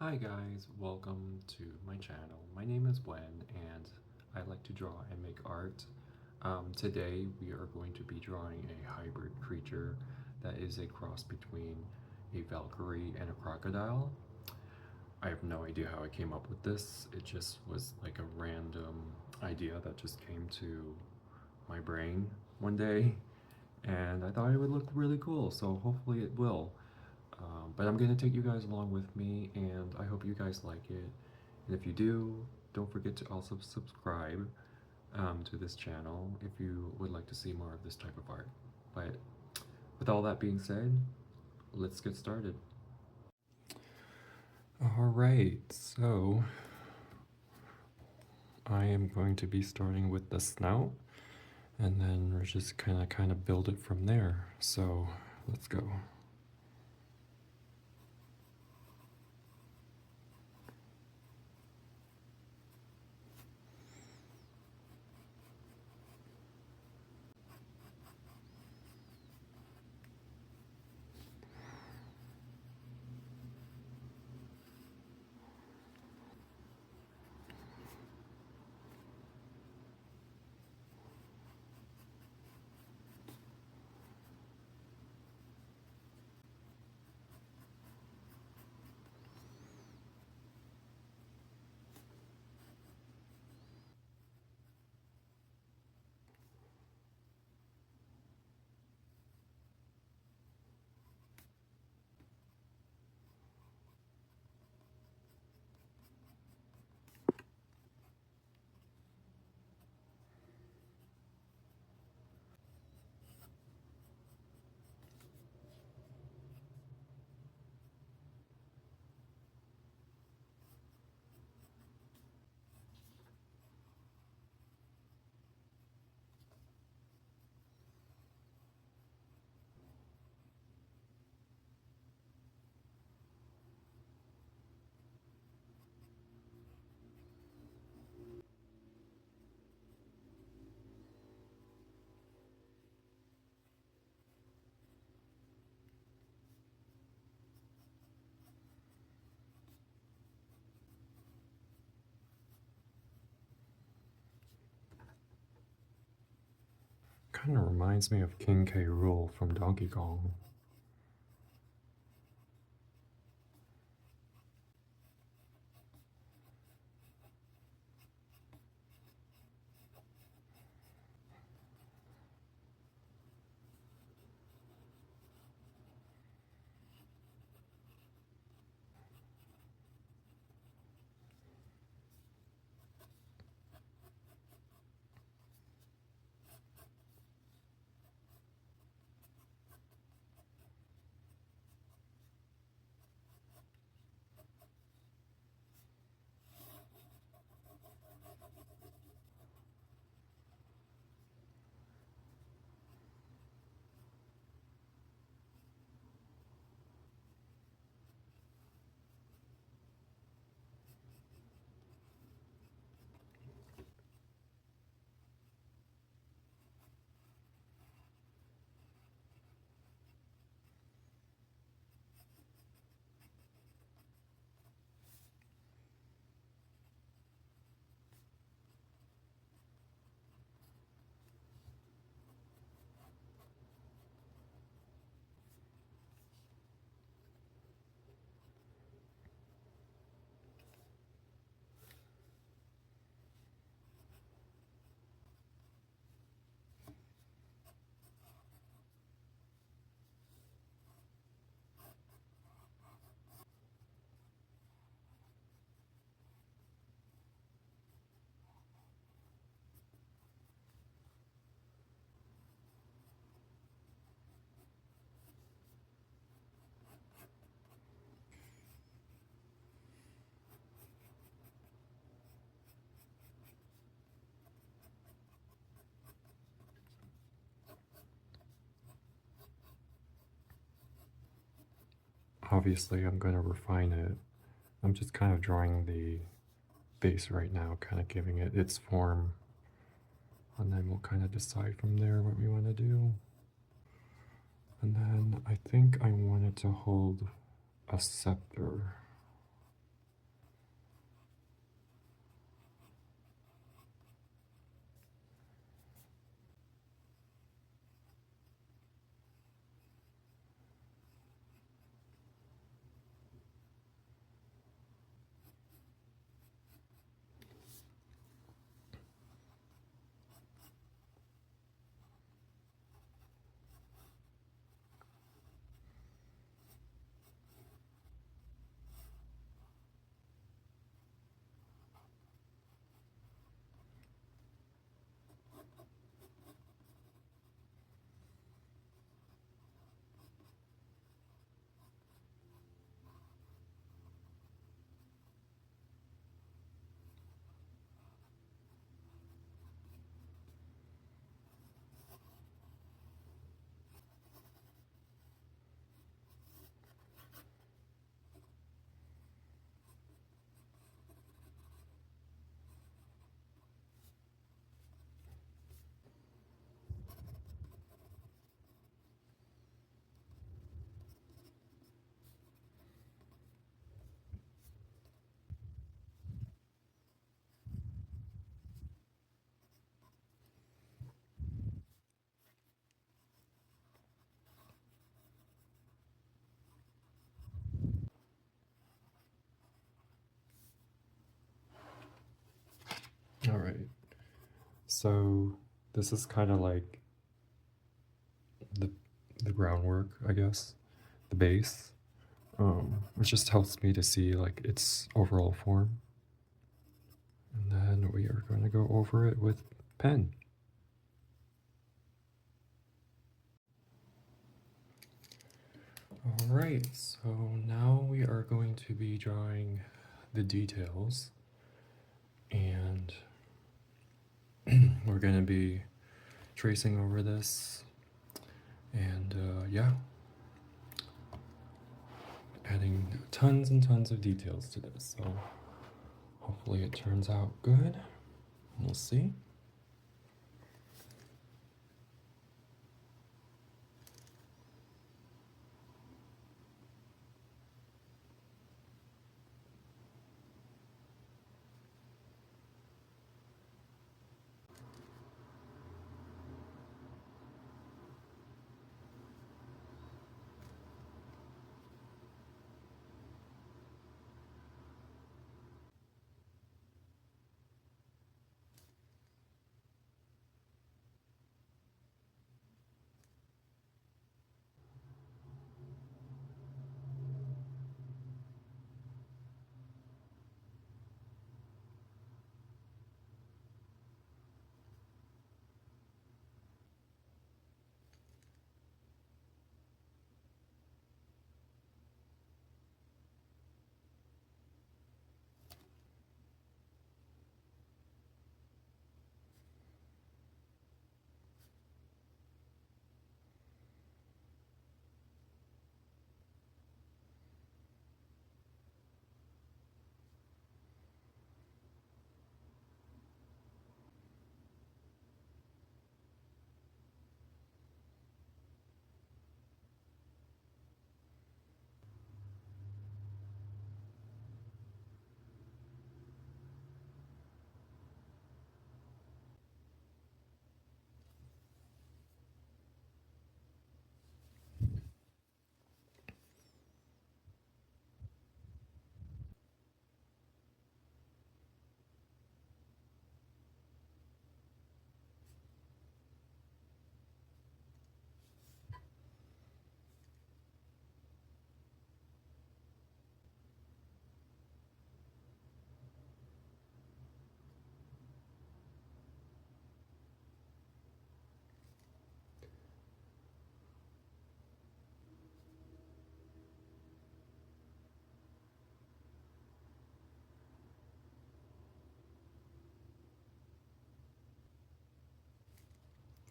Hi guys, welcome to my channel. My name is Wen and I like to draw and make art. Today we are going to be drawing a hybrid creature that is a cross between a Valkyrie and a crocodile. I have no idea how I came up with this. It just was like a random idea that just came to my brain one day and I thought it would look really cool, so hopefully it will. But I'm going to take you guys along with me, and I hope you guys like it. And if you do, don't forget to also subscribe to this channel if you would like to see more of this type of art. But with all that being said, let's get started. Alright, so I am going to be starting with the snout, and then we're just kind of build it from there. So let's go. Kind of reminds me of King K. Rool from Donkey Kong. Obviously, I'm going to refine it. I'm just kind of drawing the base right now, kind of giving it its form. And then we'll kind of decide from there what we want to do. And then I think I wanted to hold a scepter. So this is kind of like the the groundwork, I guess, the base. It just helps me to see like its overall form. And then we are going to go over it with pen. Alright, so now we are going to be drawing the details, and we're going to be tracing over this, and yeah, adding tons and tons of details to this. So hopefully it turns out good. We'll see.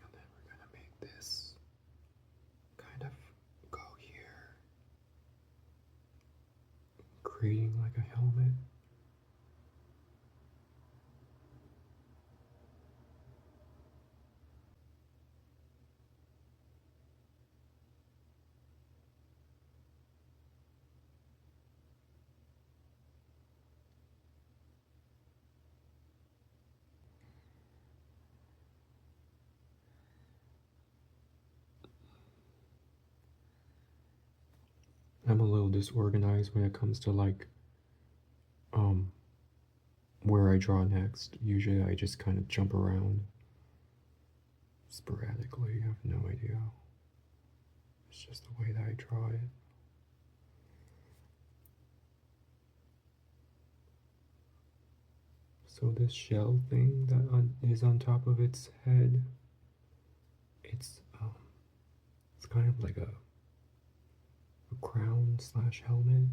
And then we're going to make this kind of go here, creating like a helmet. I'm a little disorganized when it comes to like where I draw next. Usually I just kind of jump around sporadically. I have no idea. It's just the way that I draw it. So this shell thing that is on top of its head, it's kind of like a crown slash helmet.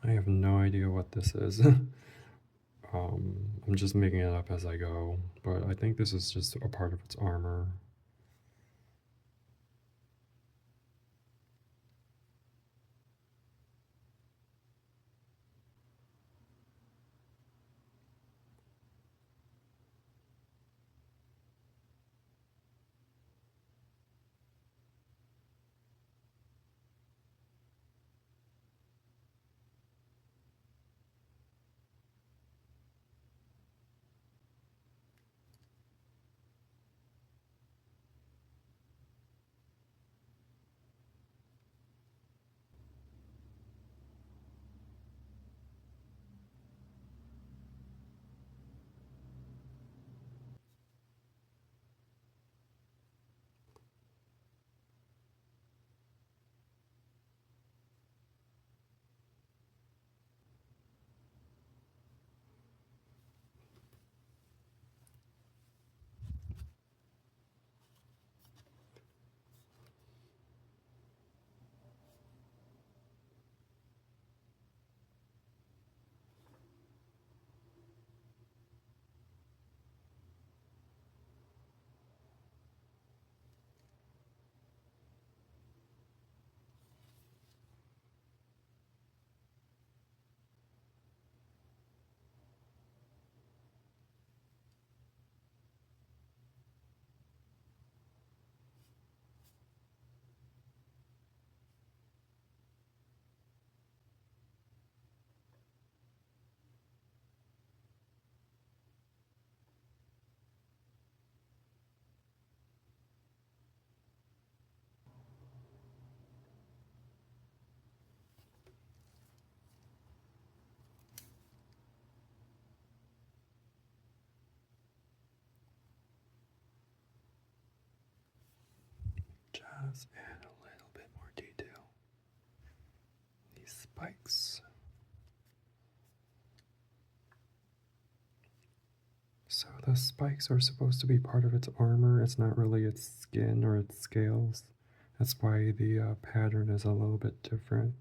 I have no idea what this is. I'm just making it up as I go, but I think this is just a part of its armor. Just add a little bit more detail. These spikes. So the spikes are supposed to be part of its armor. It's not really its skin or its scales. That's why the pattern is a little bit different.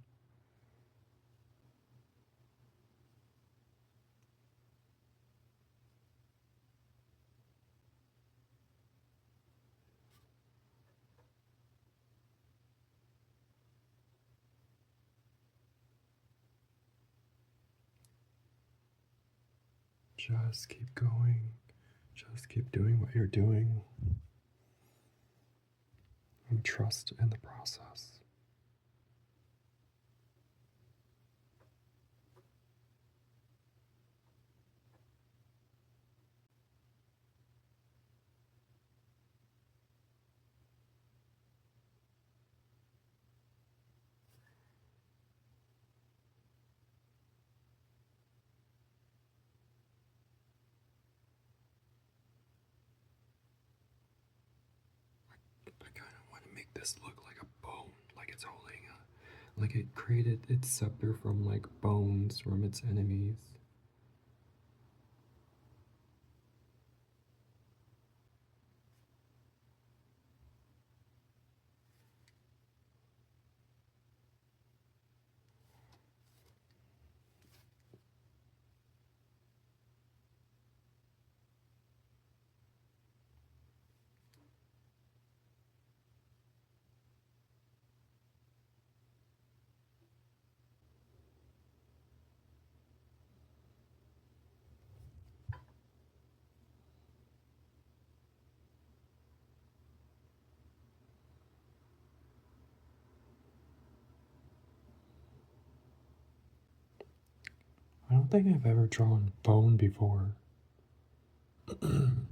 Just keep going. Just keep doing what you're doing. And trust in the process. I kind of want to make this look like a bone, like it's holding a, like it created its scepter from like bones from its enemies. I don't think I've ever drawn bone before. um,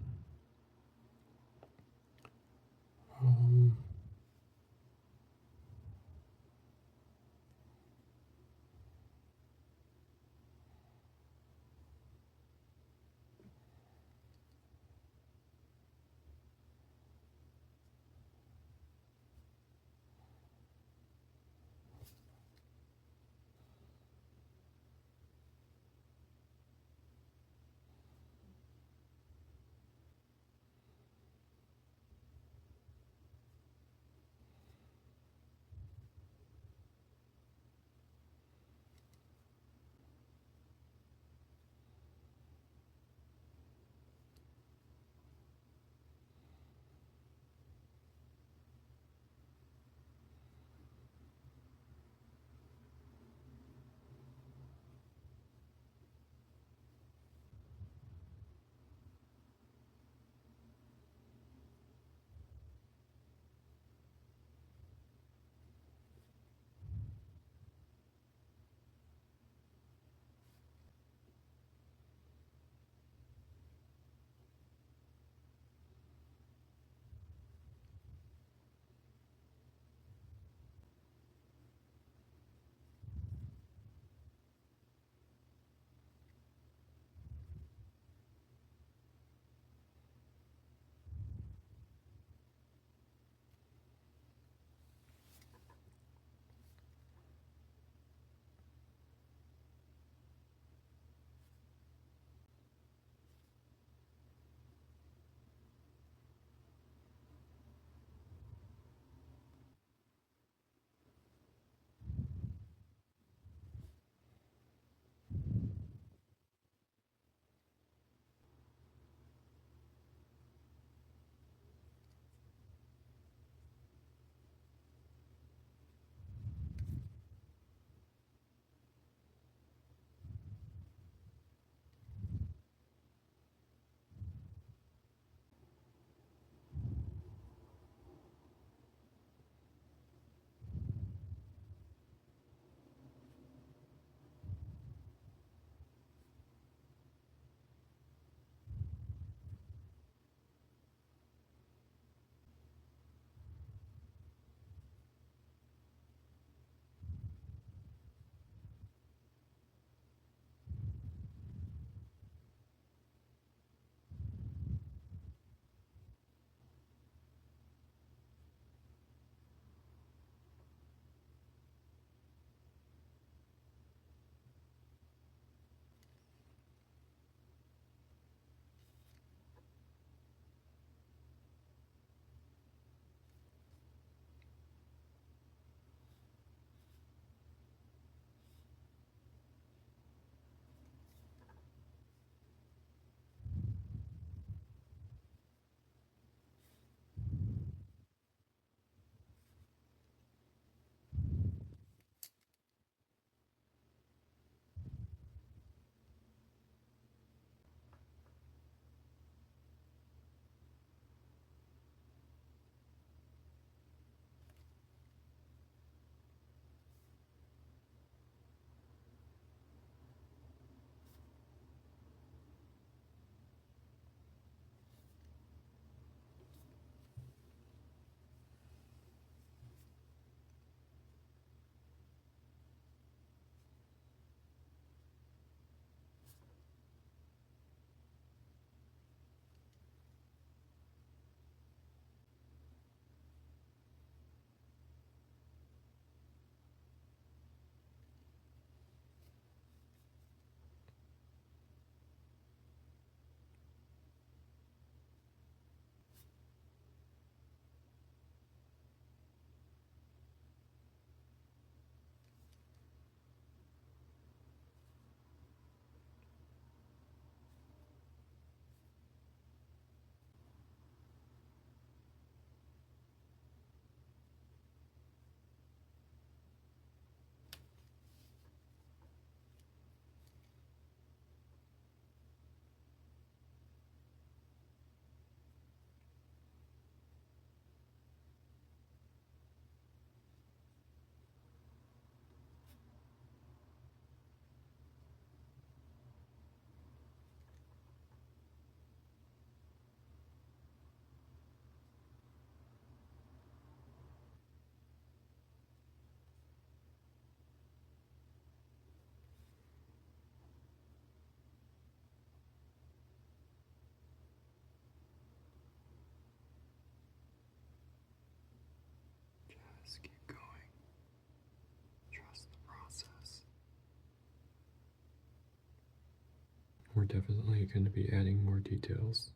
we're definitely going to be adding more details,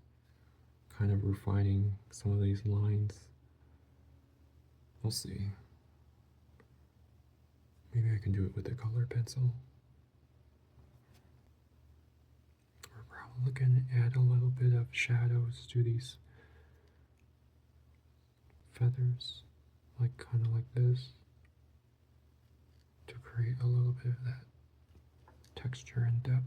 kind of refining some of these lines. We'll see. Maybe I can do it with a color pencil. We're probably going to add a little bit of shadows to these feathers, like kind of like this, to create a little bit of that texture and depth.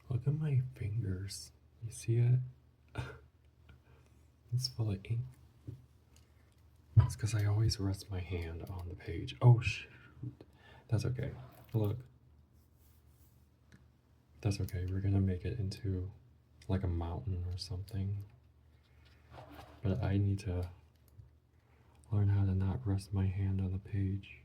Look at my fingers. You see it? It's full of ink. It's because I always rest my hand on the page. Oh shoot. That's okay. Look. That's okay. We're gonna make it into like a mountain or something. But I need to learn how to not rest my hand on the page.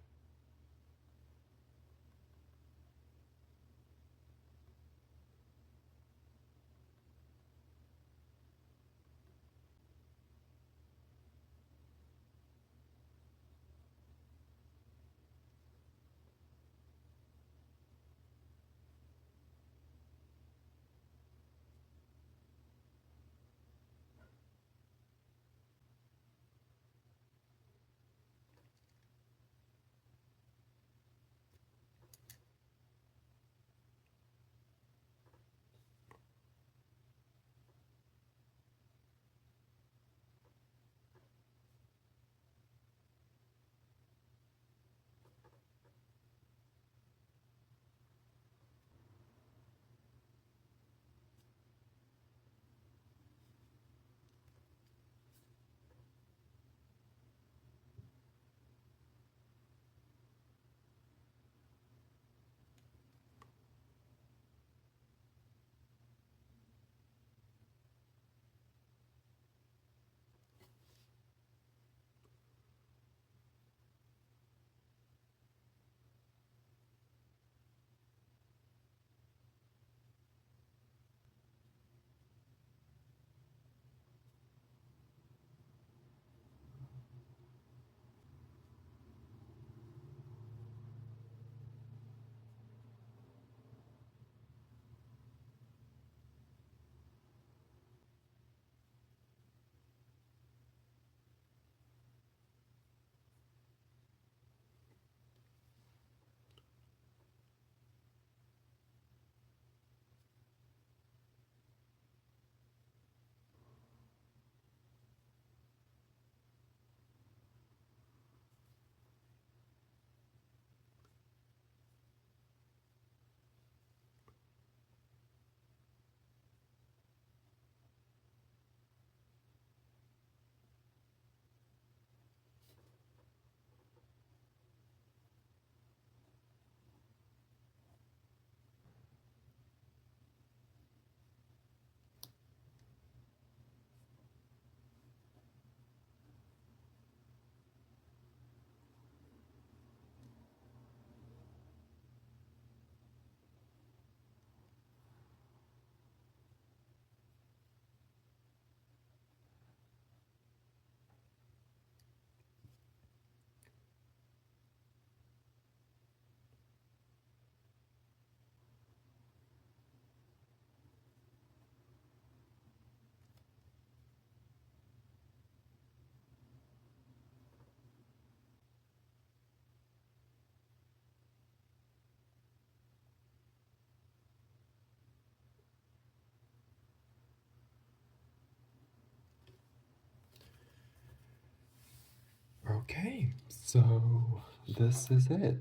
Okay, so this is it.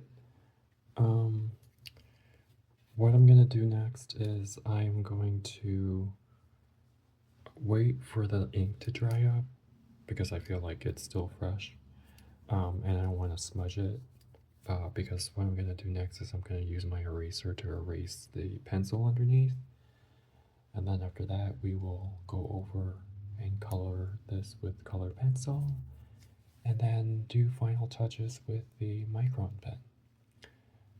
What I'm gonna do next is I'm going to wait for the ink to dry up because I feel like it's still fresh. And I don't want to smudge it because what I'm gonna do next is I'm gonna use my eraser to erase the pencil underneath. And then after that, we will go over and color this with color pencil and then do final touches with the micron pen.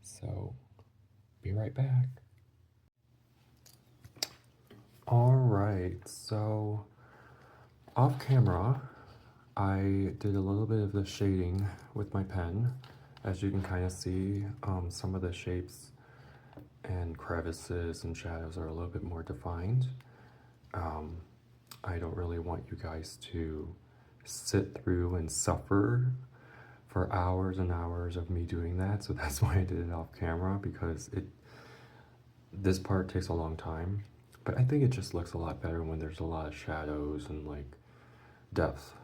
So, be right back. Alright, so off camera, I did a little bit of the shading with my pen. As you can kind of see, some of the shapes and crevices and shadows are a little bit more defined. I don't really want you guys to sit through and suffer for hours and hours of me doing that, so that's why I did it off camera, because this part takes a long time, but I think it just looks a lot better when there's a lot of shadows and like depth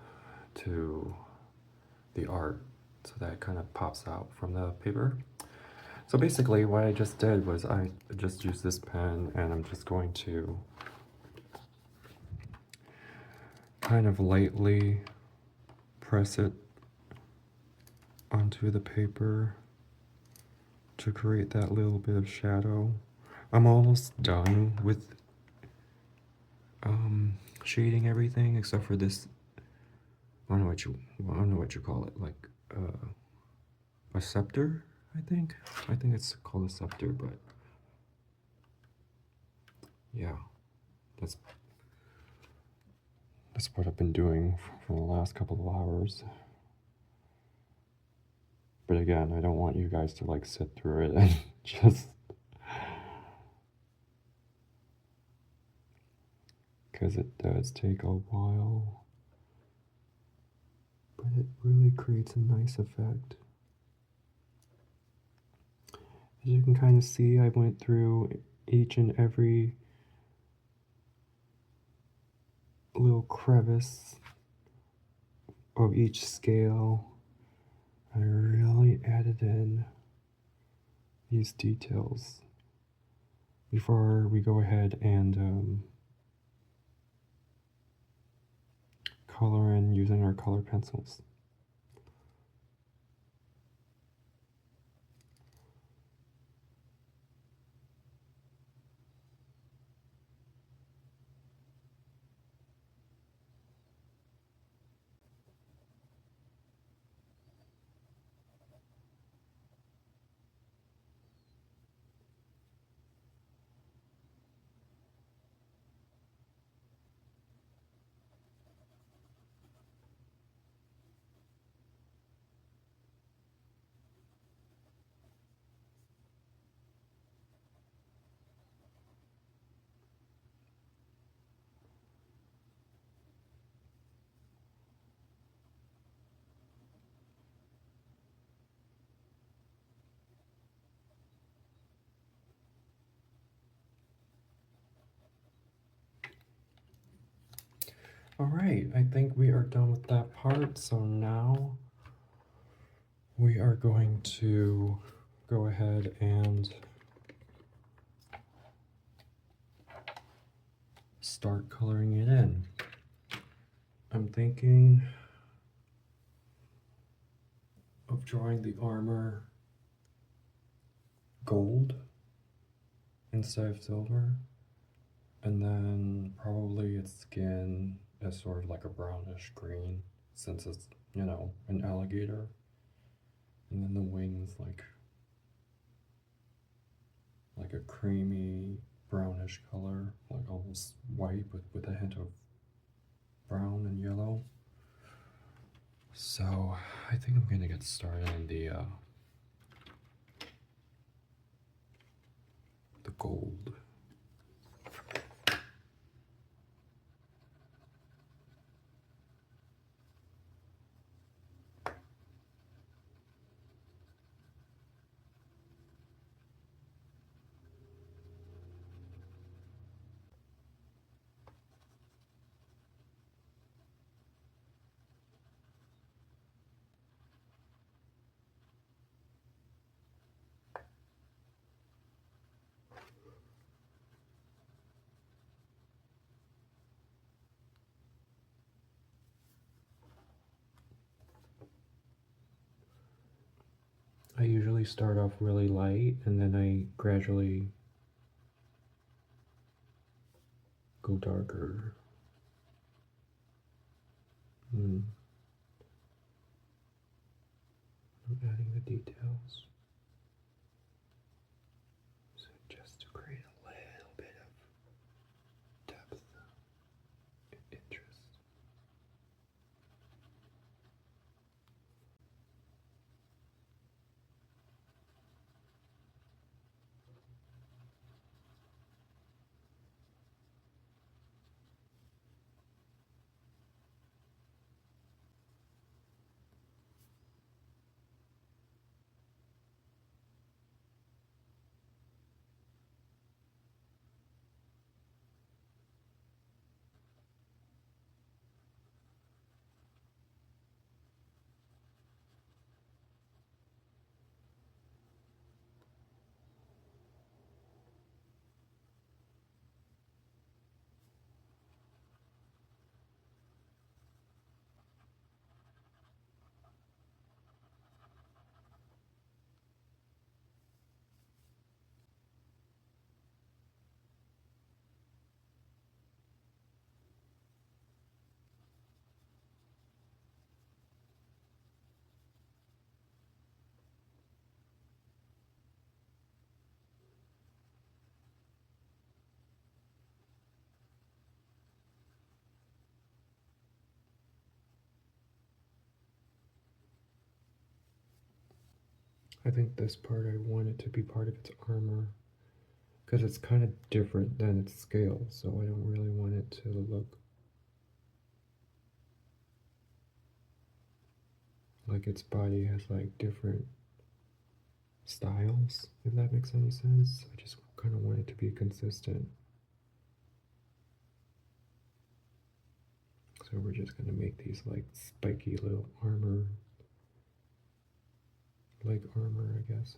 to the art, so that kind of pops out from the paper. So basically what I just did was I just used this pen and I'm just going to kind of lightly press it onto the paper to create that little bit of shadow. I'm almost done with shading everything except for this. I don't know what you call it, like a scepter. I think it's called a scepter, but yeah, that's what I've been doing for the last couple of hours. But again, I don't want you guys to like sit through it and just because it does take a while, but it really creates a nice effect. As you can kind of see, I went through each and every little crevice of each scale. I really added in these details before we go ahead and color in using our color pencils. Alright, I think we are done with that part, so now we are going to go ahead and start coloring it in. I'm thinking of drawing the armor gold instead of silver, and then probably its skin is sort of like a brownish green since it's, you know, an alligator, and then the wings like a creamy brownish color, like almost white but with a hint of brown and yellow. So I think I'm gonna get started on the gold. usually start off really light and then I gradually go darker. I'm adding the details. So just to create a little bit of depth and interest. I think this part I want it to be part of its armor because it's kind of different than its scale, so I don't really want it to look like its body has like different styles, if that makes any sense. I just kind of want it to be consistent. So we're just going to make these like spiky little armor, leg armor, I guess.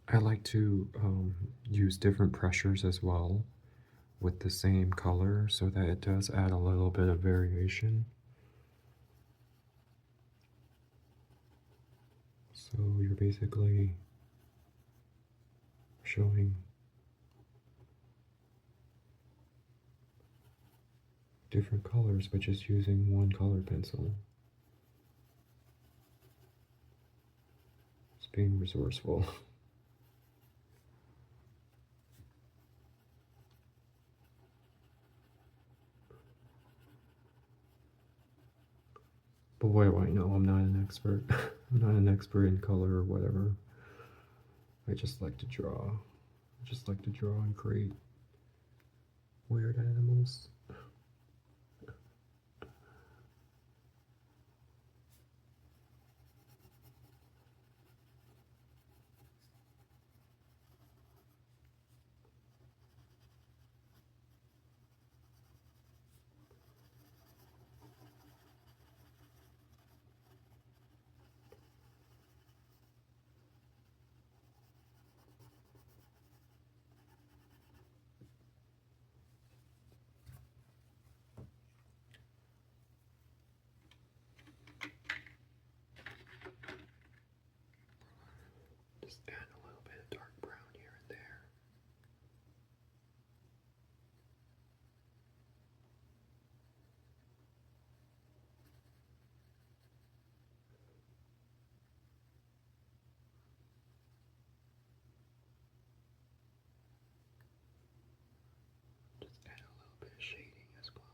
I like to use different pressures as well with the same color so that it does add a little bit of variation. So you're basically showing different colors but just using one color pencil. It's being resourceful. But what do I know? I'm not an expert. I'm not an expert in color or whatever. I just like to draw. I just like to draw and create weird animals. Just add a little bit of dark brown here and there. Just add a little bit of shading as well.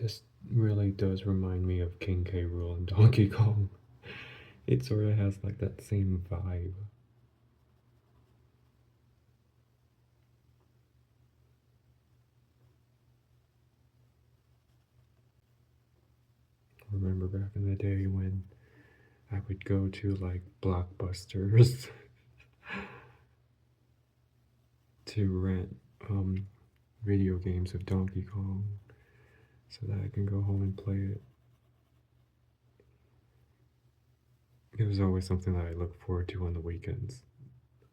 This really does remind me of King K. Rool and Donkey Kong. It sort of has like that same vibe. I remember back in the day when I would go to like Blockbusters to rent video games of Donkey Kong so that I can go home and play it. It was always something that I looked forward to on the weekends.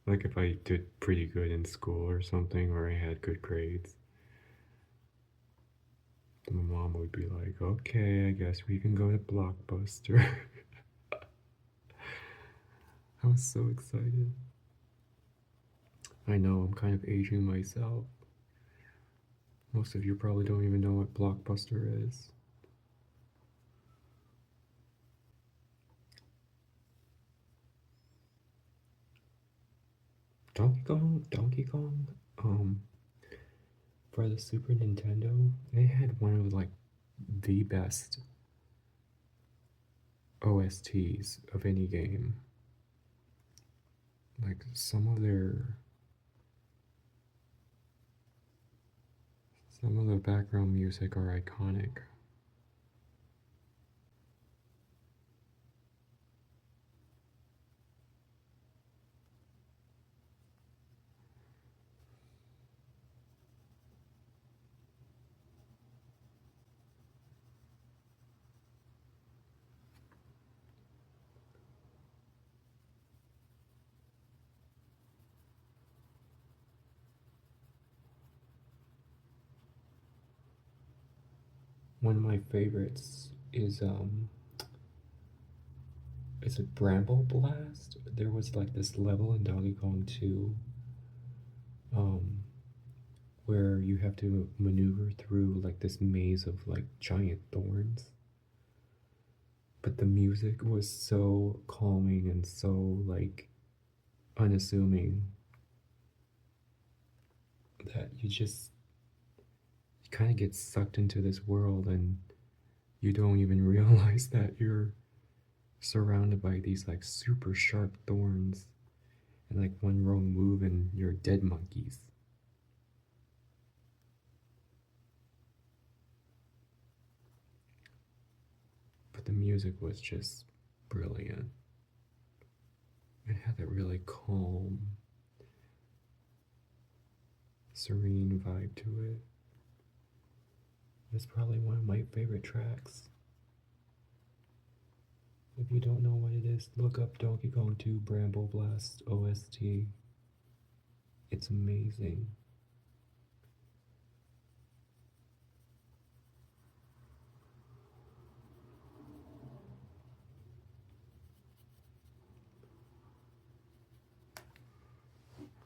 Like if I did pretty good in school or something, or I had good grades, my mom would be like, okay, I guess we can go to Blockbuster. I was so excited. I know I'm kind of aging myself. Most of you probably don't even know what Blockbuster is. Donkey Kong, for the Super Nintendo, they had one of like the best OSTs of any game. Like some of the background music are iconic. One of my favorites is is it Bramble Blast? There was like this level in Donkey Kong 2 um where you have to maneuver through like this maze of like giant thorns. But the music was so calming and so like unassuming that you kind of get sucked into this world and you don't even realize that you're surrounded by these like super sharp thorns and like one wrong move and you're dead monkeys. But the music was just brilliant. It had that really calm, serene vibe to it. It's probably one of my favorite tracks. If you don't know what it is, look up Donkey Kong 2 Bramble Blast OST. It's amazing.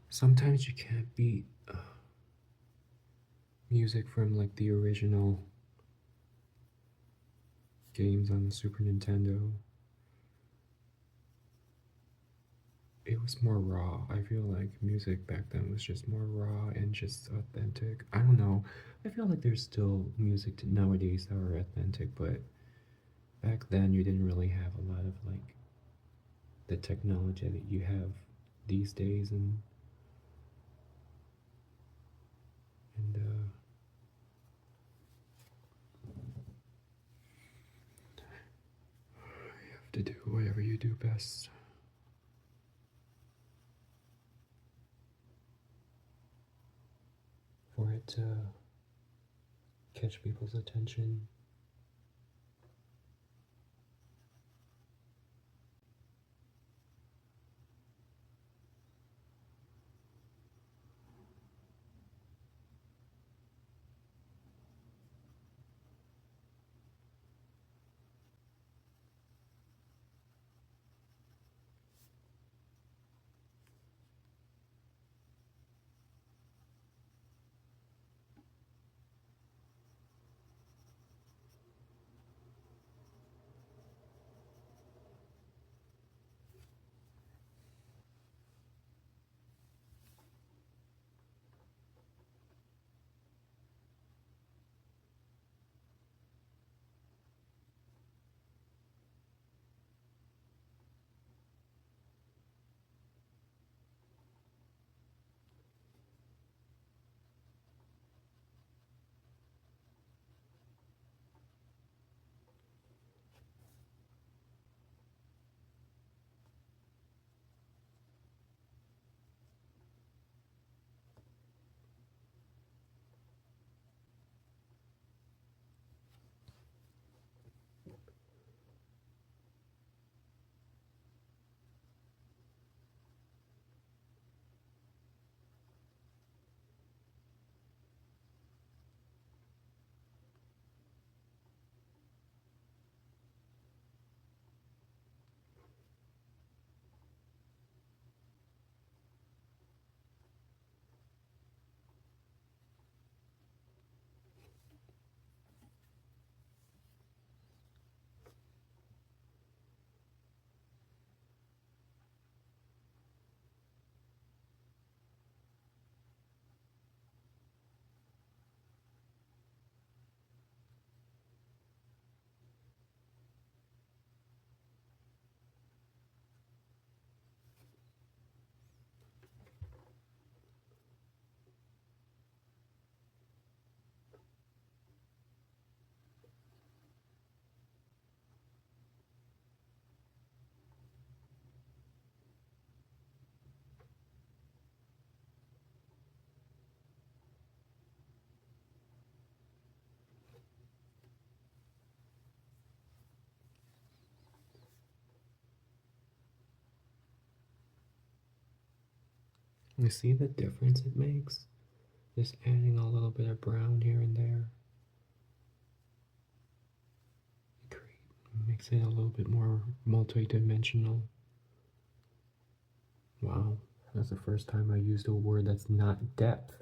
Sometimes you can't beat music from like the original games on the Super Nintendo. It was more raw. I feel like music back then was just more raw and just authentic. I don't know. I feel like there's still music nowadays that are authentic, but back then you didn't really have a lot of like the technology that you have these days, and you have to do whatever you do best. For it to catch people's attention. You see the difference it makes? Just adding a little bit of brown here and there. Makes it a little bit more multi-dimensional. Wow, that's the first time I used a word that's not depth.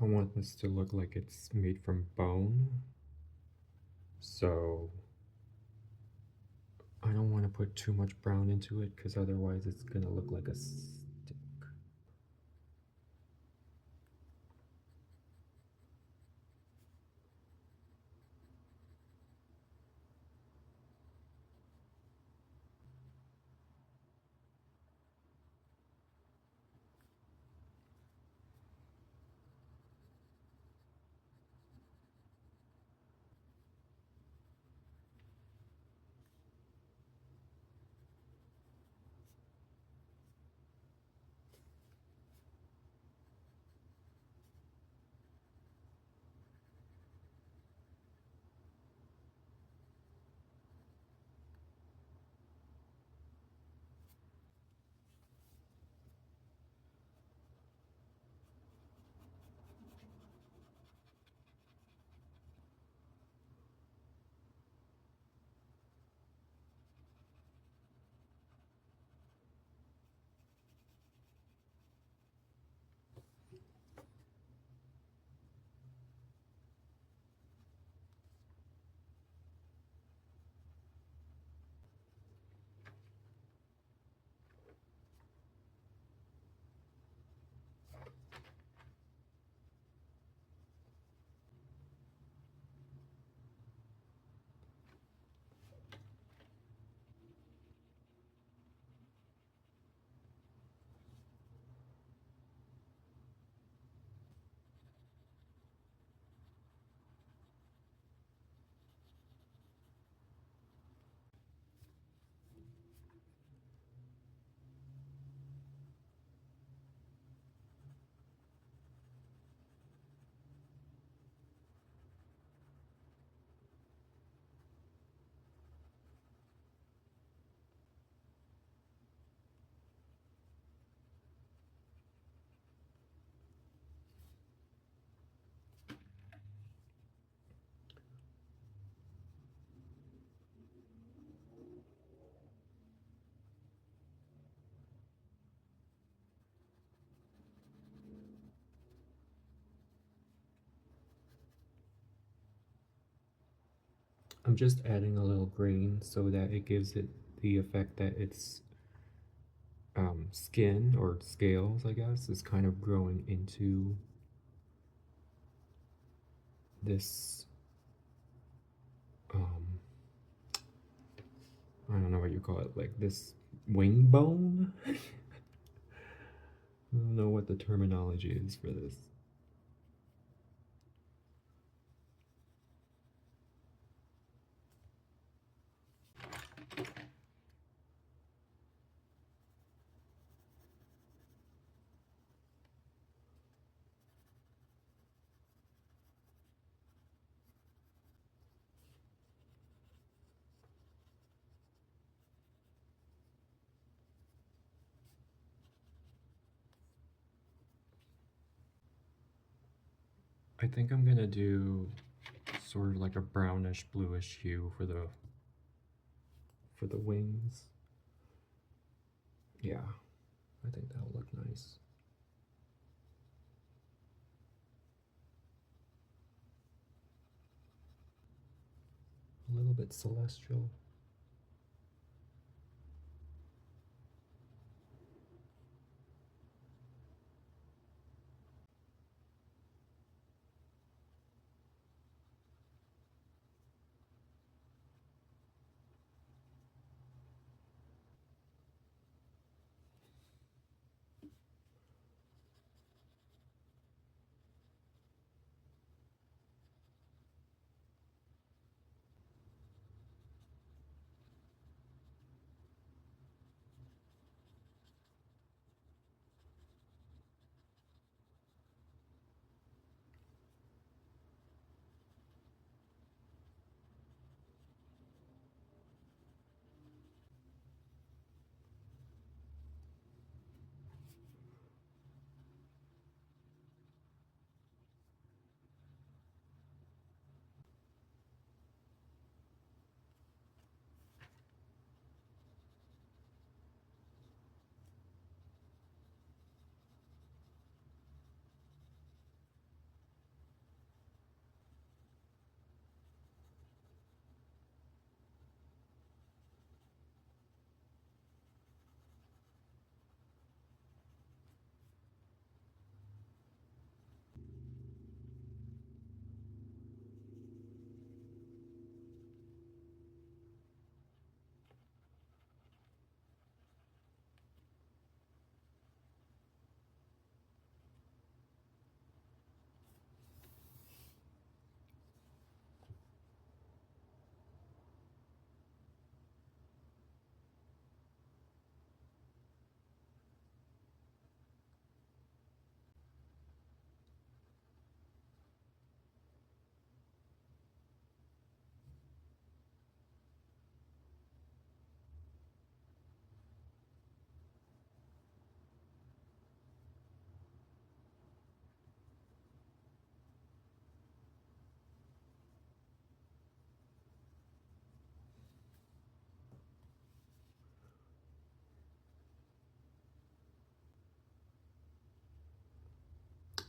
I want this to look like it's made from bone, so I don't want to put too much brown into it because otherwise it's gonna look like a stick. I'm just adding a little green so that it gives it the effect that its skin or scales, I guess, is kind of growing into this um, I don't know what you call it, like this wing bone? I don't know what the terminology is for this. I think I'm gonna do sort of like a brownish bluish hue for the wings. Yeah, I think that'll look nice. A little bit celestial.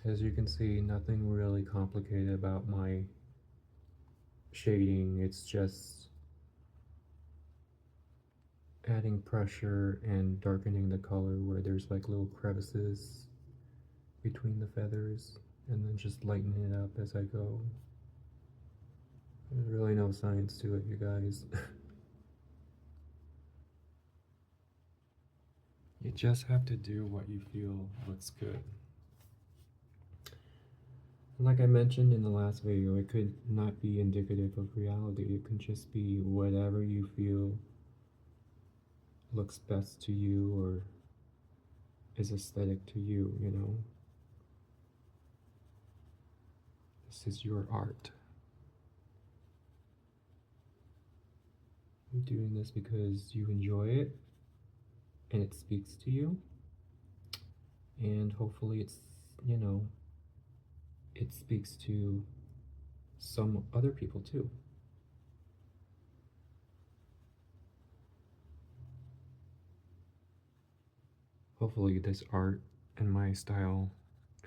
As you can see, nothing really complicated about my shading. It's just adding pressure and darkening the color where there's like little crevices between the feathers, and then just lightening it up as I go. There's really no science to it, you guys. You just have to do what you feel looks good. Like I mentioned in the last video, it could not be indicative of reality. It can just be whatever you feel looks best to you or is aesthetic to you, you know? This is your art. You're doing this because you enjoy it and it speaks to you. And hopefully it's, you know, it speaks to some other people too. Hopefully this art and my style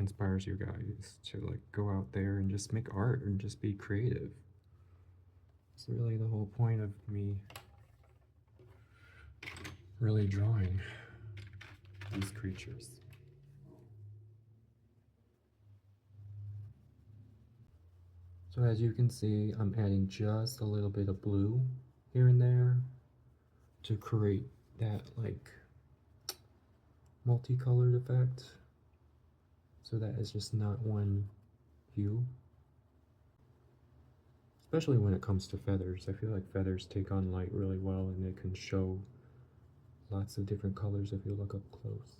inspires you guys to like go out there and just make art and just be creative. It's really the whole point of me really drawing these creatures. So as you can see, I'm adding just a little bit of blue here and there to create that like multicolored effect, so that it's just not one hue. Especially when it comes to feathers. I feel like feathers take on light really well and they can show lots of different colors if you look up close.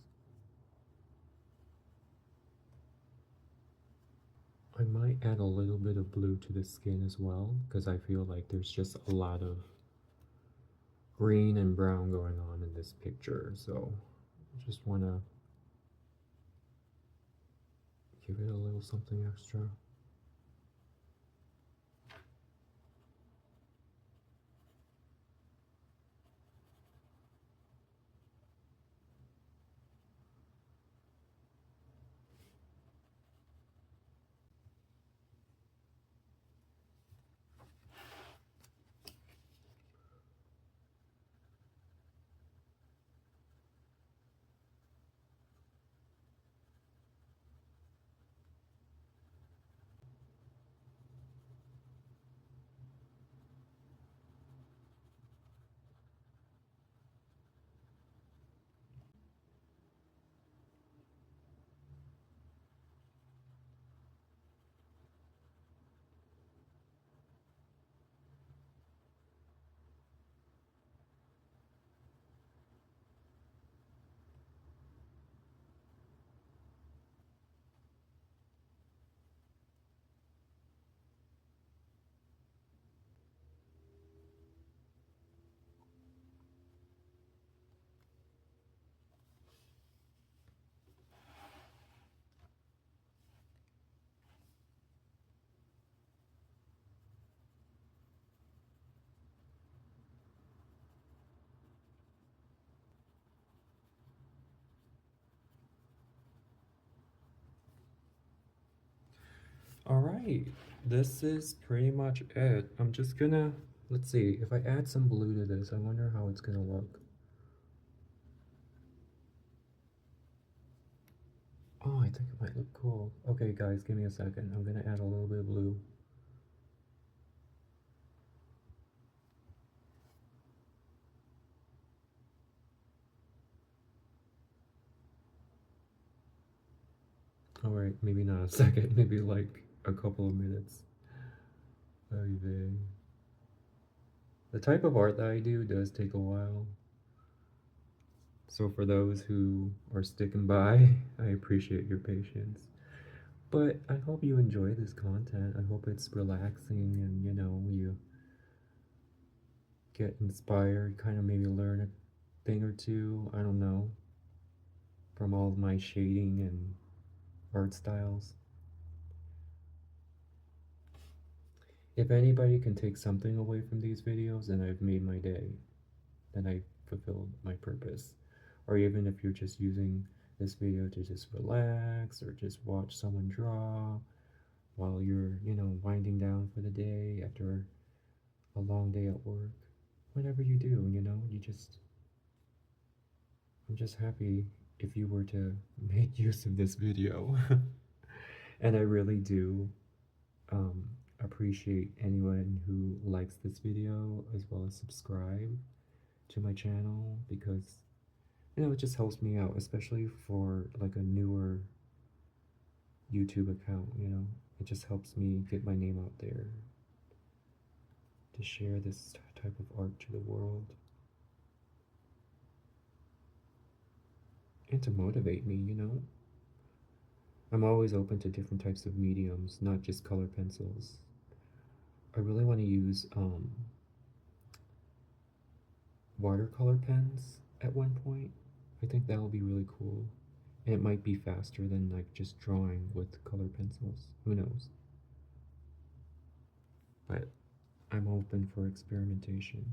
I might add a little bit of blue to the skin as well, because I feel like there's just a lot of green and brown going on in this picture, so I just want to give it a little something extra. Alright, this is pretty much it. I'm just gonna, let's see, if I add some blue to this, I wonder how it's gonna look. Oh, I think it might look cool. Okay guys, give me a second. I'm gonna add a little bit of blue. Alright, maybe not a second, maybe like a couple of minutes. The type of art that I do does take a while. So for those who are sticking by, I appreciate your patience. But I hope you enjoy this content. I hope it's relaxing and, you know, you get inspired, kind of maybe learn a thing or two, I don't know, from all of my shading and art styles. If anybody can take something away from these videos, then I've made my day. Then I fulfilled my purpose. Or even if you're just using this video to just relax or just watch someone draw while you're, winding down for the day after a long day at work. Whatever you do, I'm just happy if you were to make use of this video. And I really do um, appreciate anyone who likes this video as well as subscribe to my channel because it just helps me out, especially for like a newer YouTube account. It just helps me get my name out there to share this type of art to the world and to motivate me. I'm always open to different types of mediums, not just color pencils. I really want to use watercolor pens at one point. I think that'll be really cool. And it might be faster than like just drawing with color pencils. Who knows? But I'm open for experimentation.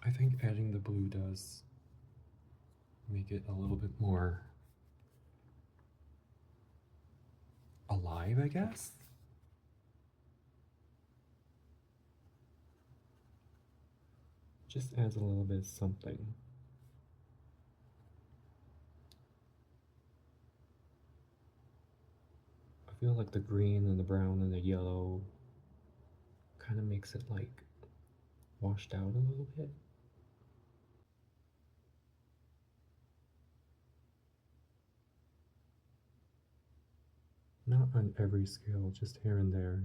I think adding the blue does make it a little bit more alive, I guess. Just adds a little bit of something. I feel like the green and the brown and the yellow kind of makes it like washed out a little bit. Not on every scale, just here and there.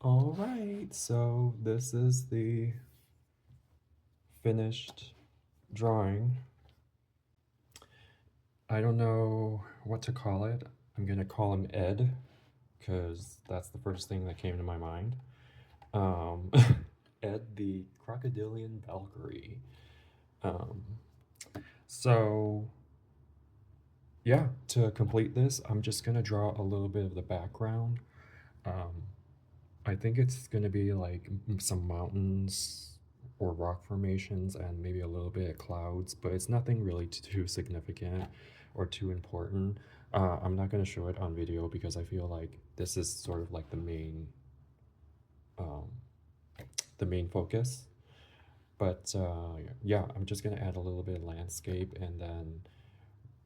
All right, so this is the finished drawing. I don't know what to call it. I'm gonna call him Ed because that's the first thing that came to my mind. Um, Ed the Crocodilian Valkyrie. Um, so yeah, to complete this, I'm just gonna draw a little bit of the background. Um, I think it's gonna be like some mountains or rock formations and maybe a little bit of clouds, but it's nothing really too significant or too important. I'm not gonna show it on video because I feel like this is sort of like um, the main focus. But yeah, I'm just gonna add a little bit of landscape and then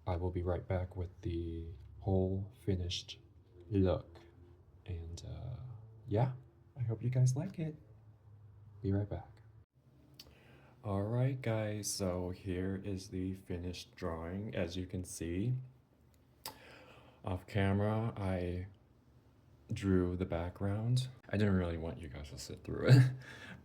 I will be right back with the whole finished look. And yeah, I hope you guys like it. Be right back. Alright guys, so here is the finished drawing. As you can see, off camera, I drew the background. I didn't really want you guys to sit through it.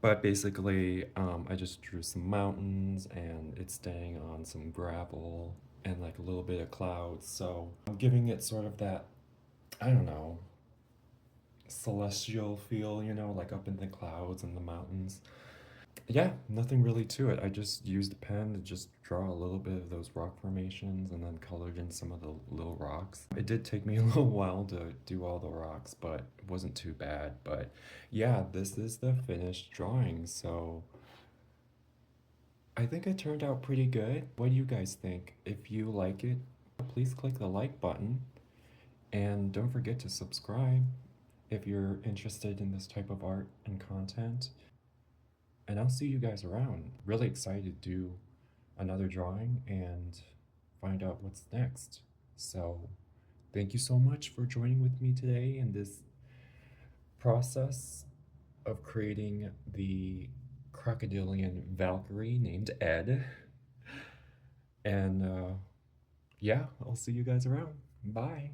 But basically, I just drew some mountains and it's staying on some gravel and like a little bit of clouds. So I'm giving it sort of that, I don't know, celestial feel, like up in the clouds and the mountains. Yeah, nothing really to it. I just used a pen to just draw a little bit of those rock formations and then colored in some of the little rocks. It did take me a little while to do all the rocks, but it wasn't too bad. But yeah, this is the finished drawing, so I think it turned out pretty good. What do you guys think? If you like it, please click the like button. And don't forget to subscribe if you're interested in this type of art and content. And I'll see you guys around. Really excited to do another drawing and find out what's next. So, thank you so much for joining with me today in this process of creating the crocodilian Valkyrie named Ed. And yeah, I'll see you guys around. Bye.